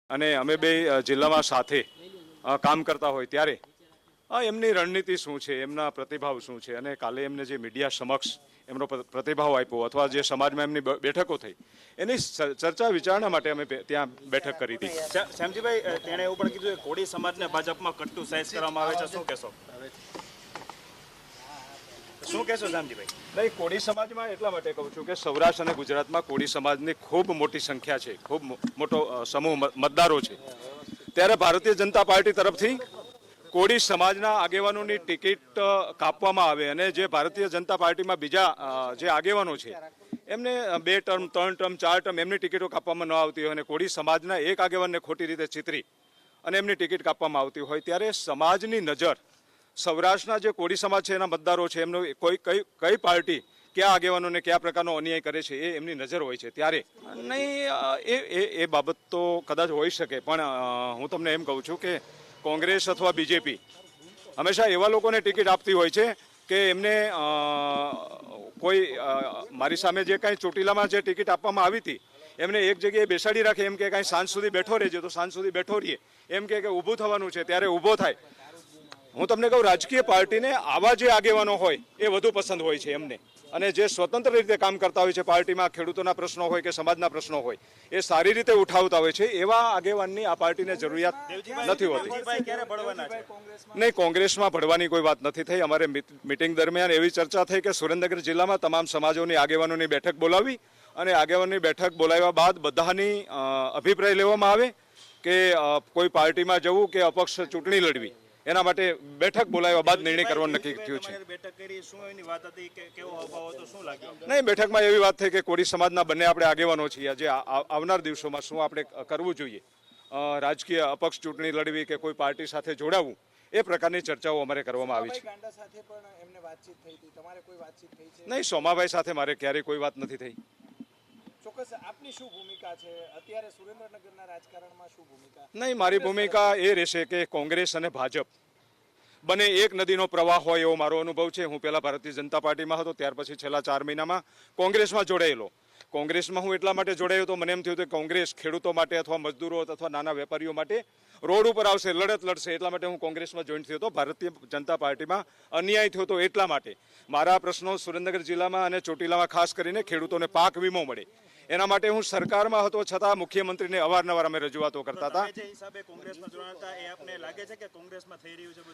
અને અમે બે જિલ્લામાં સાથે કામ કરતા હોય ત્યારે એમની રણનીતિ શું છે, એમના પ્રતિભાવ શું છે, અને કાલે એમને જે મીડિયા સમક્ષ એમનો પ્રતિભાવ આપ્યો અથવા જે સમાજમાં એમની બેઠકો થઈ એની ચર્ચા વિચારણા માટે અમે ત્યાં બેઠક કરી હતી. શ્યામજીભાઈ, તેણે એવું પણ કીધું કે કોળી સમાજને ભાજપમાં કટ્ટુ સાઇઝ કરવામાં આવે છે, શું કહેશો? શું કહેશો શ્યામજીભાઈ? નહીં, કોળી સમાજમાં એટલા માટે કહું છું કે સૌરાષ્ટ્ર અને ગુજરાતમાં કોળી સમાજની ખૂબ મોટી સંખ્યા છે, ખૂબ મોટો સમૂહ મતદારો છે. ત્યારે ભારતીય જનતા પાર્ટી તરફથી કોળી સમાજના આગેવાનોની ટિકિટ કાપવામાં આવે અને જે ભારતીય જનતા પાર્ટીમાં બીજા જે આગેવાનો છે એમને 2 ટર્મ 3 ટર્મ 4 ટર્મ એમની ટિકિટો કાપવામાં ન આવતી હોય અને કોળી સમાજના એક આગેવાનને ખોટી રીતે ચિતરી અને એમની ટિકિટ કાપવામાં આવતી હોય ત્યારે સમાજની નજર સૌરાષ્ટ્રના જે કોળી સમાજ છે એના મતદારો છે એમનો કઈ પાર્ટી કયા આગેવાનોને કયા પ્રકારનો અન્યાય કરે છે એ એમની નજર હોય છે. ત્યારે નહીં એ બાબત તો કદાચ હોઈ શકે, પણ હું તમને એમ કહું છું કે કોંગ્રેસ અથવા બીજેપી હંમેશા એવા લોકોને ટિકિટ આપતી હોય છે કે એમને કોઈ મારી સામે જે કાંઈ ચોટીલામાં જે ટિકિટ આપવામાં આવી હતી એમને એક જગ્યાએ બેસાડી રાખે, એમ કે કાંઈ સાંજ સુધી બેઠો રહેજે તો સાંજ સુધી બેઠો રહીએ, એમ કે ઊભું થવાનું છે ત્યારે ઊભો થાય. હું તમને કહું, રાજકીય પાર્ટીને આવા જે આગેવાનો હોય એ વધુ પસંદ હોય છે એમને, અને જે સ્વતંત્ર રીતે કામ કરતા હોય છે પાર્ટીમાં, ખેડૂતોના પ્રશ્નો હોય કે સમાજના પ્રશ્નો હોય એ સારી રીતે ઉઠાવતા હોય છે, એવા આગેવાનની આ પાર્ટીને જરૂરિયાત નથી હોતી. નહીં, કોંગ્રેસમાં ભળવાની કોઈ વાત નથી થઈ. અમારે મિટિંગ દરમિયાન એવી ચર્ચા થઈ કે સુરેન્દ્રનગર જિલ્લામાં તમામ સમાજોની આગેવાનોની બેઠક બોલાવી અને આગેવાનોની બેઠક બોલાવ્યા બાદ બધાની અભિપ્રાય લેવામાં આવે કે કોઈ પાર્ટીમાં જવું કે અપક્ષ ચૂંટણી લડવી, એના માટે બેઠક બોલાવ્યા બાદ નિર્ણય કરવાનું નક્કી થયું છે. નહીં, બેઠકમાં એવી વાત થઈ કે કોળી સમાજના બંને આપણે આગેવાનો છીએ, જે આવનાર દિવસોમાં શું આપણે કરવું જોઈએ, રાજકીય અપક્ષ ચૂંટણી લડવી કે કોઈ પાર્ટી સાથે જોડાવવું, એ પ્રકારની ચર્ચાઓ અમારે કરવામાં આવી છે. નહીં, સોમાભાઈ સાથે મારે ક્યારેય કોઈ વાત નથી થઈ. ચોક્કસ આપની શું ભૂમિકા છે અત્યારે સુરેન્દ્રનગરના રાજકારણમાં, શું ભૂમિકા? નહીં, મારી ભૂમિકા એ રહેશે કે કોંગ્રેસ અને ભાજપ બંને એક નદીનો પ્રવાહ હોય એવો મારો અનુભવ છે. હું પહેલા ભારતીય જનતા પાર્ટીમાં હતો, ત્યાર પછી છેલ્લા 4 મહિનામાં કોંગ્રેસમાં જોડાયેલો. કોંગ્રેસમાં હું એટલા માટે જોડાયો તો મને એમ થયું કે કોંગ્રેસ ખેડૂતો માટે અથવા મજદૂરો અથવા નાના વેપારીઓ માટે રોડ ઉપર આવશે, લડત લડશે, એટલા માટે હું કોંગ્રેસમાં જોઈન થયો હતો. ભારતીય જનતા પાર્ટીમાં અન્યાય થયો હતો એટલા માટે. મારા પ્રશ્નો સુરેન્દ્રનગર જિલ્લામાં અને ચોટીલામાં ખાસ કરીને ખેડૂતોને પાક વીમો મળે એના માટે હું સરકારમાં હતો, છતાં મુખ્યમંત્રીને અવારનવાર અમે રજૂઆતો કરતા હતા.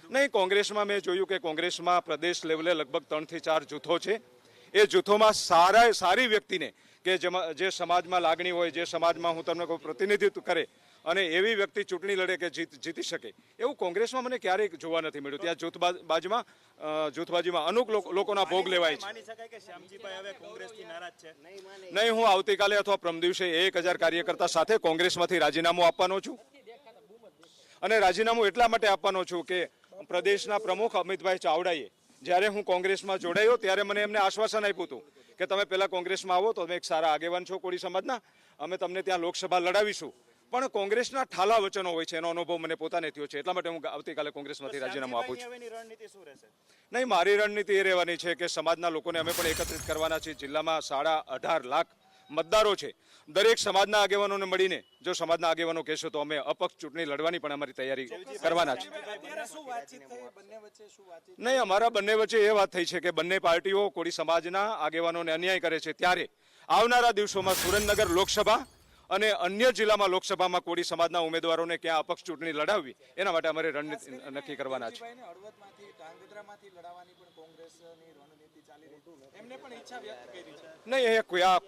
નહીં, કોંગ્રેસમાં મેં જોયું કે કોંગ્રેસમાં પ્રદેશ લેવલે લગભગ 3 થી 4 જૂથો છે. એ જૂથોમાં સારી વ્યક્તિને કે જે સમાજમાં લાગણી હોય, જે સમાજમાં હું તમને કોઈ પ્રતિનિધિત્વ કરે અને એવી વ્યક્તિ ચૂંટણી લડે કે જીતી શકે, એવું કોંગ્રેસમાં મને ક્યારેય જોવા નથી મળ્યું. ત્યાં જૂથબાજીમાં અમુક લોકોના ભોગ લેવાય છે. નહીં, હું આવતીકાલે અથવા પ્રમ દિવસે 1000 કાર્યકર્તા સાથે કોંગ્રેસમાંથી રાજીનામું આપવાનો છું. અને રાજીનામું એટલા માટે આપવાનો છું કે પ્રદેશના પ્રમુખ અમિતભાઈ ચાવડાએ જ્યારે હું કોંગ્રેસમાં જોડાયો ત્યારે મને એમને આશ્વાસન આપ્યું હતું કે તમે પહેલા કોંગ્રેસમાં આવો તો તમે એક સારા આગેવાન છો કોળી સમાજના, અમે તમને ત્યાં લોકસભા લડાવીશું. પણ કોંગ્રેસના ઠાલા વચનો હોય છે, એનો અનુભવ મને પોતાને થયો છે, એટલા માટે હું આવતીકાલે કોંગ્રેસમાંથી રાજીનામું આપું છું. નહીં, મારી રણનીતિ એ રહેવાની છે કે સમાજના લોકોને અમે પણ એકત્રિત કરવાના છીએ. જિલ્લામાં 18.5 લાખ મતદારો છે. દરેક સમાજના આગેવાનોને મળીને જો સમાજના આગેવાનો કહેશો તો અમે અપક્ષ ચૂંટણી લડવાની પણ અમારી તૈયારી કરવાના છે. નહીં, અમારા બંને વચ્ચે એ વાત થઈ છે કે બંને પાર્ટીઓ કોળી સમાજના આગેવાનોને અન્યાય કરે છે, ત્યારે આવનારા દિવસોમાં સુરેન્દ્રનગર લોકસભા અને અન્ય જિલ્લામાં લોકસભામાં કોળી સમાજના ઉમેદવારોને ક્યાં અપક્ષ ચૂંટણી લડાવવી એના માટે અમારે રણનીતિ નક્કી કરવાના છે. નહીં, એ કયા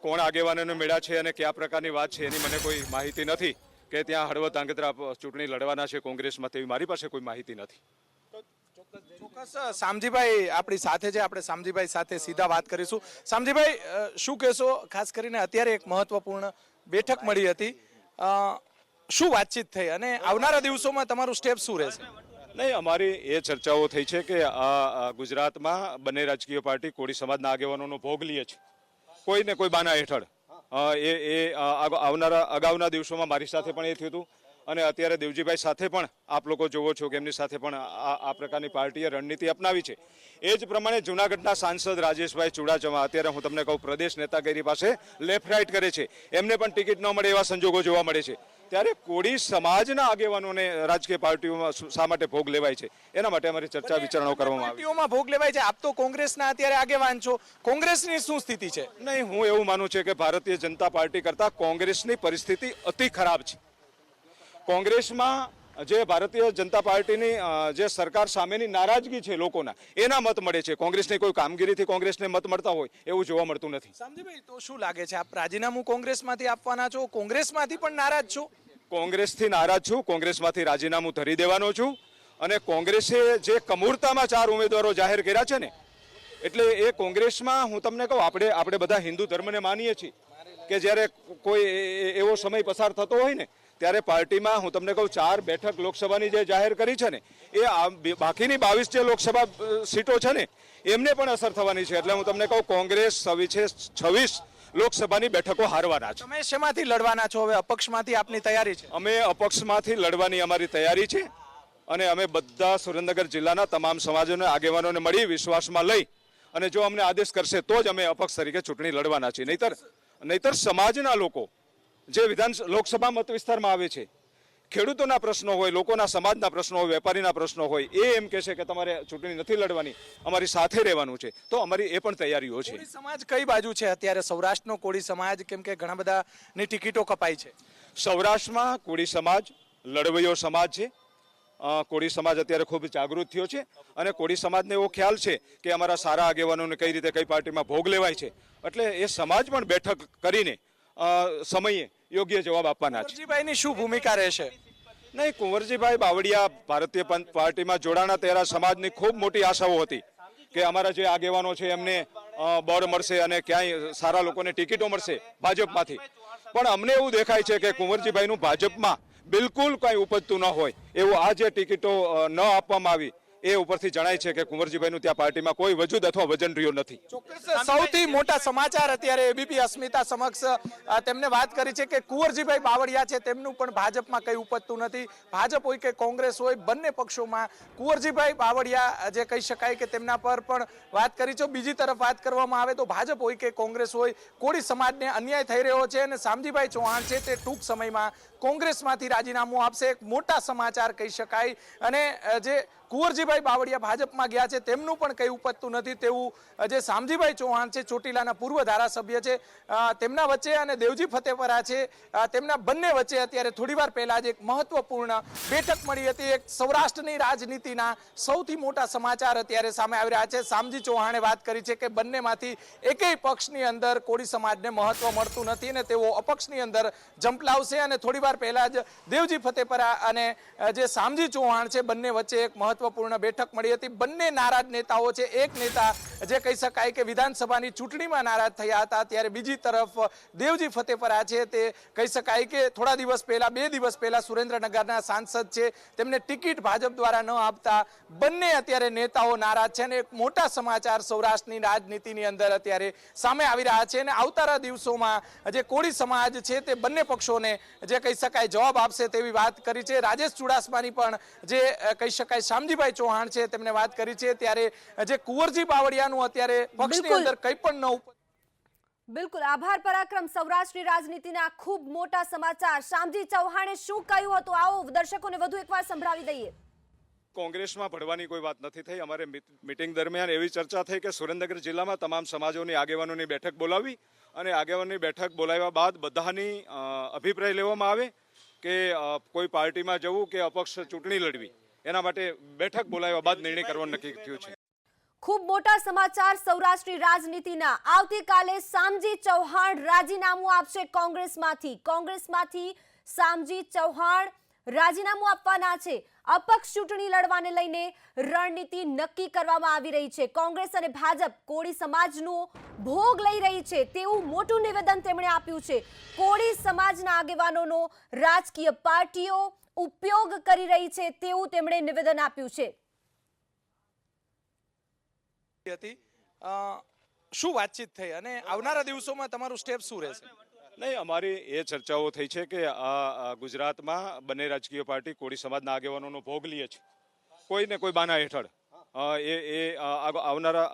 કોણ આગેવાનોને મળ્યા છે અને કયા પ્રકારની વાત છે એની મને કોઈ માહિતી નથી કે ત્યાં હળવદ ધાંગધ્રા ચૂંટણી લડવાના છે કોંગ્રેસમાં, તેવી મારી પાસે કોઈ માહિતી નથી. ચોક્કસ શામજીભાઈ આપણી સાથે છે, આપણે શામજીભાઈ સાથે સીધા વાત કરીશું. શામજીભાઈ, શું કહેશો? ખાસ કરીને અત્યારે એક મહત્વપૂર્ણ બેઠક મળી હતી, શું વાતચીત થઈ અને આવનારા દિવસોમાં તમારું સ્ટેપ શું રહેશે? નહીં, અમારી એ ચર્ચાઓ થઈ છે કે આ ગુજરાતમાં બંને રાજકીય પાર્ટી કોળી સમાજના આગેવાનોનો ભોગ લે છે કોઈને કોઈ બાના હેઠળ. અગાઉના દિવસોમાં મારી સાથે પણ એ થયું હતું અને અત્યારે દેવજીભાઈ સાથે પણ આપ લોકો જોવો છો કે એમની સાથે પણ આ પ્રકારની પાર્ટીએ રણનીતિ અપનાવી છે. એ જ પ્રમાણે જૂનાગઢના સાંસદ રાજેશભાઈ ચુડાસમા અત્યારે હું તમને કહું પ્રદેશ નેતાગીરી પાસે લેફ્ટ રાઈટ કરે છે, એમને પણ ટિકિટ ન મળે એવા સંજોગો જોવા મળે છે. ત્યારે કોળી સમાજના આગેવાનોને રાજકીય પાર્ટીઓમાં શા માટે ભોગ લેવાય છે એના માટે અમારી ચર્ચા વિચારણાઓ કરવામાં આવી. પાર્ટીઓમાં ભોગ લેવાય છે. આપ તો કોંગ્રેસના અત્યારે આગેવાન છો. કોંગ્રેસની શું સ્થિતિ છે? નહીં, હું એવું માનું છું કે ભારતીય જનતા પાર્ટી કરતાં કોંગ્રેસની પરિસ્થિતિ અતિ ખરાબ છે. કોંગ્રેસમાં જે ભારતીય જનતા પાર્ટીની જે સરકાર સામેની નારાજગી છે લોકોના, એના મત મળે છે. કોંગ્રેસની કોઈ કામગીરીથી કોંગ્રેસને મત મળતા હોય એવું જોવા મળતું નથી. સમજીભાઈ, તો શું લાગે છે, આપ રાજીનામું કોંગ્રેસમાંથી આપવાના છો? કોંગ્રેસમાંથી પણ નારાજ છો? કોંગ્રેસથી નારાજ છું. કોંગ્રેસમાંથી રાજીનામું ધરી દેવાનો છું. અને કોંગ્રેસે જે કમૂરતામાં 4 ઉમેદવારો જાહેર કર્યા છે ને, એટલે એ કોંગ્રેસમાં હું તમને કહું, આપણે બધા હિન્દુ ધર્મને માનીએ છીએ કે જ્યારે કોઈ એવો સમય પસાર થતો હોય ને ત્યારે પાર્ટીમાં હું તમને કહું 4 બેઠક લોકસભાની જે જાહેર કરી છે ને, એ બાકીની 22 જે લોકસભા સીટો છે ને એમને પણ અસર થવાની છે. એટલે હું તમને કહું કોંગ્રેસ 26 લોકસભાની બેઠકો હારવાના છે. તમે શેમાંથી લડવાના છો? હવે અપક્ષમાંથી આપની તૈયારી છે? અમે અપક્ષમાંથી લડવાની અમારી તૈયારી છે અને અમે બધા સુરેન્દ્રનગર જિલ્લાના તમામ સમાજોને આગેવાનોને મળી વિશ્વાસમાં લઈ અને જો અમને આદેશ કરશે તો જ અમે અપક્ષ તરીકે ચૂંટણી લડવાના છીએ. નહીતર સમાજના લોકો જે લોકસભા મત વિસ્તારમાં આવે છે, ખેડૂતોના પ્રશ્નો હોય, લોકોના સમાજના પ્રશ્નો હોય, વેપારીના પ્રશ્નો હોય, એ એમ કહે છે કે તમારે ચૂંટણી નથી લડવાની, અમારી સાથે રહેવાનું છે, તો અમારી એ પણ તૈયારીઓ છે. કોળી સમાજ કઈ બાજુ છે અત્યારે? સૌરાષ્ટ્રનો કોળી સમાજ, કેમ કે ઘણા બધાની ટિકિટો કપાઈ છે. સૌરાષ્ટ્રમાં કોળી સમાજ લડવૈયો સમાજ છે. કોળી સમાજ અત્યારે ખૂબ જાગૃત થયો છે અને કોળી સમાજને એવો ખ્યાલ છે કે અમારા સારા આગેવાનોને કઈ રીતે કઈ પાર્ટીમાં ભોગ લેવાય છે, એટલે એ સમાજ પણ બેઠક કરીને સમયે યોગ્ય જવાબ આપવાના છે. કુંવરજીભાઈની શું ભૂમિકા રહેશે? નહીં, કુંવરજીભાઈ બાવળિયા ભારતીય પાર્ટીમાં જોડાણા ત્યારે સમાજની ખૂબ મોટી આશાઓ હતી કે અમારા જે આગેવાનો છે એમને બળ મળશે અને ક્યાંય સારા લોકોને ટિકિટો મળશે ભાજપમાંથી. પણ અમને એવું દેખાય છે કે કુંવરજીભાઈનું ભાજપમાં બિલકુલ કંઈ ઉપજતું ન હોય એવું આ જે ટિકિટો ન આપવામાં આવી એ ઉપરથી જણાય છે કે કુંવરજીભાઈનું ત્યાં પાર્ટીમાં કોઈ વજૂદ અથવા વજન રહ્યો નથી. સૌથી મોટા સમાચાર અત્યારે એબીપી અસ્મિતા સમક્ષ તેમને વાત કરી છે કે કુંવરજીભાઈ બાવળિયા છે તેમનું પણ ભાજપમાં કંઈ ઉપજતું નથી. ભાજપ હોય કે કોંગ્રેસ હોય, બંને પક્ષોમાં કુંવરજીભાઈ બાવળિયા જે કહી શકાય કે તેમના પર પણ વાત કરી છે. બીજી તરફ વાત કરવામાં આવે તો ભાજપ હોય કે કોંગ્રેસ હોય, કોળી સમાજને અન્યાય થઈ રહ્યો છે અને શામજીભાઈ ચૌહાણ છે તે ટૂંક સમયમાં કોંગ્રેસમાંથી રાજીનામું આપશે. એક મોટા સમાચાર કહી શકાય. અને જે કુંવરજીભાઈ બાવળિયા ભાજપમાં ગયા છે તેમનું પણ કંઈ ઉપજતું નથી તેવું જે શામજીભાઈ ચૌહાણ છે, ચોટીલાના પૂર્વ ધારાસભ્ય છે, તેમના વચ્ચે અને દેવજી ફતેપરા છે, તેમના બંને વચ્ચે અત્યારે થોડીવાર પહેલા જ એક મહત્વપૂર્ણ બેઠક મળી હતી. એક સૌરાષ્ટ્રની રાજનીતિના સૌથી મોટા સમાચાર અત્યારે સામે આવી રહ્યા છે. શામજી ચૌહાણે વાત કરી છે કે બંનેમાંથી એકેય પક્ષની અંદર કોળી સમાજને મહત્વ મળતું નથી અને તેઓ અપક્ષની અંદર ઝંપલાવશે. અને થોડીવાર પહેલા જ દેવજી ફતેપરા અને જે શામજી ચૌહાણ છે બંને વચ્ચે એક મહત્વપૂર્ણ બેઠક મળી હતી. બંને નારાજ નેતાઓ છે. એક નેતા જે કહી શકાય કે વિધાનસભાની ચૂંટણીમાં નારાજ થયા હતા, ત્યારે બીજી તરફ દેવજી ફતેપરા છે તે કહી શકાય કે થોડા દિવસ પહેલા, 2 દિવસ પહેલા સુરેન્દ્રનગરના સાંસદ છે તેમને ટિકિટ ભાજપ દ્વારા ન આપતા બંને અત્યારે નેતાઓ નારાજ છે. અને એક મોટા સમાચાર સૌરાષ્ટ્રની રાજનીતિની અંદર અત્યારે સામે આવી રહ્યા છે. અને આવનારા દિવસોમાં જે કોળી સમાજ છે તે બંને પક્ષોને જે કહી શકાય જવાબ આપશે તેવી વાત કરી છે. રાજેશ ચુડાસમાની પણ જે કહી શકાય શામજીભાઈ ચૌહાણ છે તેમને વાત કરી છે. ત્યારે જે કુંવરજી બાવળિયાનું અત્યારે પક્ષની અંદર કંઈ પણ ન ઉપર. બિલકુલ આભાર પરાક્રમ. સૌરાષ્ટ્રની રાજનીતિના ખૂબ મોટા સમાચાર. શામજી ચૌહાણે શું કહ્યું હતું, આવો દર્શકોને વધુ એકવાર સંભળાવી દઈએ. કોંગ્રેસમાં ભળવાની કોઈ વાત નથી થઈ. અમારે મિટિંગ દરમિયાન એવી ચર્ચા થઈ કે સુરેન્દ્રનગર જિલ્લામાં તમામ સમાજોની આગેવાનોની બેઠક બોલાવી અને આગેવાનોની બેઠક બોલાવ્યા બાદ બધાની અભિપ્રાય લેવામાં આવે કે કોઈ પાર્ટીમાં જવું કે અપક્ષ ચૂંટણી લડવી, એના માટે બેઠક બોલાવ્યા બાદ નિર્ણય કરવાનું નક્કી થયું છે. ખૂબ મોટા સમાચાર સૌરાષ્ટ્રની રાજનીતિના. આવતીકાલે શામજી ચૌહાણ રાજીનામું આપશે કોંગ્રેસમાંથી શામજી ચૌહાણ રાજીનામું આપવાના છે. અપક્ષ ચૂંટણી લડવાને લઈને રણનીતિ નક્કી કરવામાં આવી રહી છે. કોંગ્રેસ અને ભાજપ કોળી સમાજનો ભોગ લઈ રહી છે તેવું મોટું નિવેદન તેમણે આપ્યું છે. કોળી સમાજના આગેવાનોનો રાજકીય પાર્ટીઓ ઉપયોગ કરી રહી છે તેવું તેમણે નિવેદન આપ્યું છે. શું વાતચીત થઈ અને આવનારા દિવસોમાં તમારું સ્ટેપ શું રહેશે? નહીં, અમારી એ ચર્ચાઓ થઈ છે કે આ ગુજરાતમાં બંને રાજકીય પાર્ટી કોળી સમાજના આગેવાનોનો ભોગ લે છે કોઈને કોઈ બાના હેઠળ.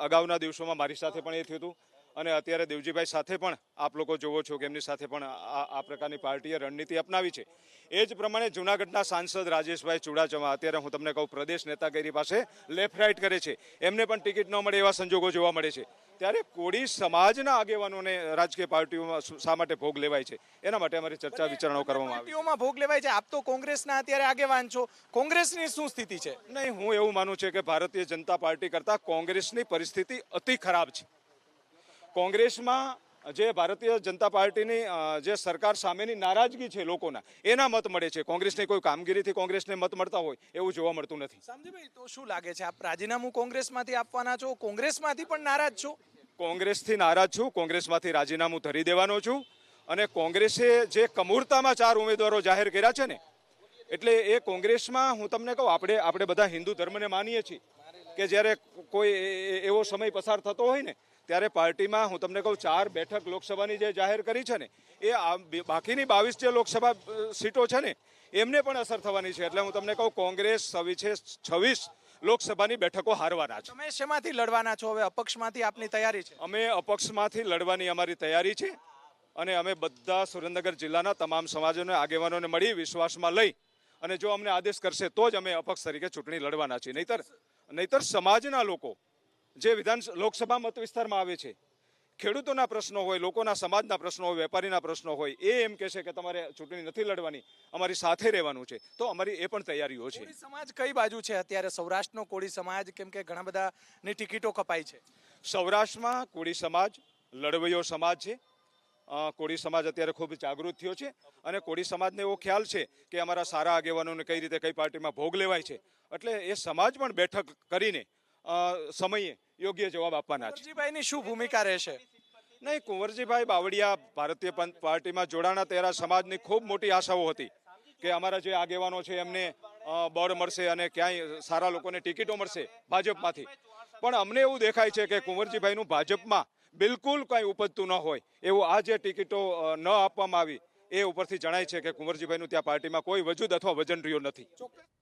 અગાઉના દિવસોમાં મારી સાથે પણ એ થયું હતું અને અત્યારે દેવજીભાઈ સાથે પણ આપ લોકો જોવો છો કે એમની સાથે પણ આ પ્રકારની પાર્ટીએ રણનીતિ અપનાવી છે. એ જ પ્રમાણે જૂનાગઢના સાંસદ રાજેશભાઈ ચુડાસમા, અત્યારે હું તમને કહું પ્રદેશ નેતાગીરી પાસે લેફ્ટ રાઈટ કરે છે, એમને પણ ટિકિટ ન મળે એવા સંજોગો જોવા મળે છે. ત્યારે કોળી સમાજના આગેવાનોને રાજકીય પાર્ટીઓમાં શા માટે ભોગ લેવાય છે, એના માટે અમારી ચર્ચા વિચારણાઓ કરવામાં આવી. પાર્ટીઓમાં ભોગ લેવાય છે. આપ તો કોંગ્રેસના અત્યારે આગેવાન છો, કોંગ્રેસની શું સ્થિતિ છે? નહીં, હું એવું માનું છું કે ભારતીય જનતા પાર્ટી કરતાં કોંગ્રેસની પરિસ્થિતિ અતિ ખરાબ છે. કોંગ્રેસમાં જે ભારતીય જનતા પાર્ટીની જે સરકાર સામેની નારાજગી છે લોકોના, એના મત મળે છે. કોંગ્રેસની કોઈ કામગીરીથી કોંગ્રેસને મત મળતા હોય એવું જોવા મળતું નથી. સમજીભાઈ, તો શું લાગે છે, આપ રાજીનામું કોંગ્રેસમાંથી આપવાના છો, કોંગ્રેસમાંથી પણ નારાજ છો? કોંગ્રેસથી નારાજ છું, કોંગ્રેસમાંથી રાજીનામું ધરી દેવાનો છું. અને કોંગ્રેસે જે કમૂરતામાં 4 ઉમેદવારો જાહેર કર્યા છે ને, એટલે એ કોંગ્રેસમાં હું તમને કહું, આપણે બધા હિન્દુ ધર્મને માનીએ છીએ કે જ્યારે કોઈ એવો સમય પસાર થતો હોય ને, ત્યારે પાર્ટીમાં હું તમને કહું 4 બેઠક લોકસભાની જે જાહેર કરી છે ને, એ બાકીની 22 જે લોકસભા સીટો છે ને, એમને પણ અસર થવાની છે. એટલે હું તમને કહું કોંગ્રેસ 26 લોકસભાની બેઠકો હારવાના છે. તમે શેમાંથી લડવાના છો? હવે અપક્ષમાંથી આપની તૈયારી છે? અમે અપક્ષમાંથી લડવાની અમારી તૈયારી છે. અને અમે બધા સુરેન્દ્રનગર જિલ્લાના તમામ સમાજોને આગેવાનોને મળી વિશ્વાસમાં લઈ અને જો અમને આદેશ કરશે તો જ અમે અપક્ષ તરીકે ચૂંટણી લડવાના છીએ. નહીતર સમાજના લોકો જે લોકસભા મત વિસ્તારમાં આવે છે, ખેડૂતોના પ્રશ્નો હોય, લોકોના સમાજના પ્રશ્નો હોય, વેપારીના પ્રશ્નો હોય, એ એમ કહેશે કે તમારે ચૂંટણી નથી લડવાની, અમારી સાથે રહેવાનું છે, તો અમારી એ પણ તૈયારીઓ છે. કોળી સમાજ કઈ બાજુ છે અત્યારે? સૌરાષ્ટ્રનો કોળી સમાજ, કેમ કે ઘણા બધાની ટિકિટો કપાઈ છે. સૌરાષ્ટ્રમાં કોળી સમાજ લડવૈયો સમાજ છે. કોળી સમાજ અત્યારે ખૂબ જાગૃત થયો છે અને કોળી સમાજને એવો ખ્યાલ છે કે અમારા સારા આગેવાનોને કઈ રીતે કઈ પાર્ટીમાં ભોગ લેવાય છે, એટલે એ સમાજ પણ બેઠક કરીને સમયે યોગ્ય જવાબ આપવાના છે. કુંવરજીભાઈની શું ભૂમિકા રહેશે? નહીં, કુંવરજીભાઈ બાવળિયા ભારતીય પાર્ટીમાં જોડાણા ત્યારે સમાજની ખૂબ મોટી આશાઓ હતી કે અમારા જે આગેવાનો છે એમને બળ મળશે અને ક્યાંય સારા લોકોને ટિકિટો મળશે ભાજપમાંથી. પણ અમને એવું દેખાય છે કે કુંવરજીભાઈનું ભાજપમાં બિલકુલ કંઈ ઉપજતું ન હોય એવું આ જે ટિકિટો ન આપવામાં આવી એ ઉપરથી જણાય છે કે કુંવરજીભાઈનું ત્યાં પાર્ટીમાં કોઈ વજૂદ અથવા વજન રહ્યો નથી. ચોક્કસ.